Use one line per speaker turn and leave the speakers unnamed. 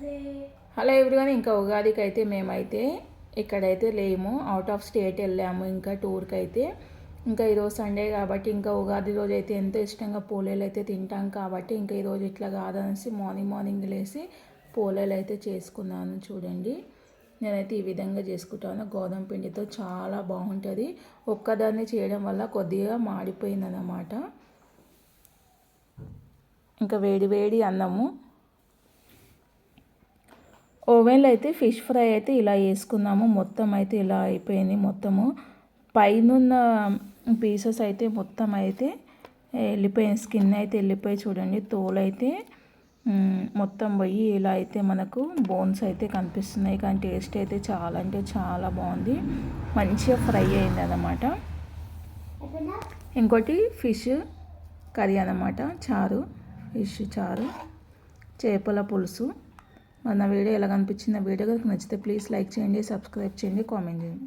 Hello everyone, ఇంకా ఉగాదికి అయితే మేమైతే ఇక్కడైతే లేము, అవుట్ ఆఫ్ స్టేట్ వెళ్ళాము ఇంకా టూర్కి అయితే. ఇంకా ఈరోజు సండే కాబట్టి ఇంకా ఉగాది రోజు అయితే ఎంతో ఇష్టంగా పోలేలు అయితే తింటాం కాబట్టి ఇంకా ఈరోజు ఇట్లా కాదనేసి మార్నింగ్ లేసి పోలేలు అయితే చేసుకున్నాను. చూడండి, నేనైతే ఈ విధంగా చేసుకుంటాను. గోధుమ పిండితో చాలా బాగుంటుంది. ఒక్కదాన్ని చేయడం వల్ల కొద్దిగా మాడిపోయిందన్నమాట. ఇంకా వేడి అన్నము ఓవెన్లో అయితే ఫిష్ ఫ్రై అయితే ఇలా వేసుకున్నాము. మొత్తం అయితే ఇలా అయిపోయింది. మొత్తము పైనున్న పీసెస్ అయితే మొత్తం అయితే వెళ్ళిపోయింది. స్కిన్ అయితే వెళ్ళిపోయి చూడండి, తోలు అయితే మొత్తం పోయి ఇలా అయితే మనకు బోన్స్ అయితే కనిపిస్తున్నాయి. కానీ టేస్ట్ అయితే చాలా అంటే చాలా బాగుంది. మంచిగా ఫ్రై అయింది అన్నమాట. ఇంకోటి ఫిష్ కర్రీ అన్నమాట, చారు, ఫిష్ చారు, చేపల పులుసు. నా వీడియో ఎలా అనిపించింది? వీడియో కనుక నచ్చితే ప్లీజ్ లైక్ చేయండి, సబ్స్క్రైబ్ చేయండి, కామెంట్ చేయండి.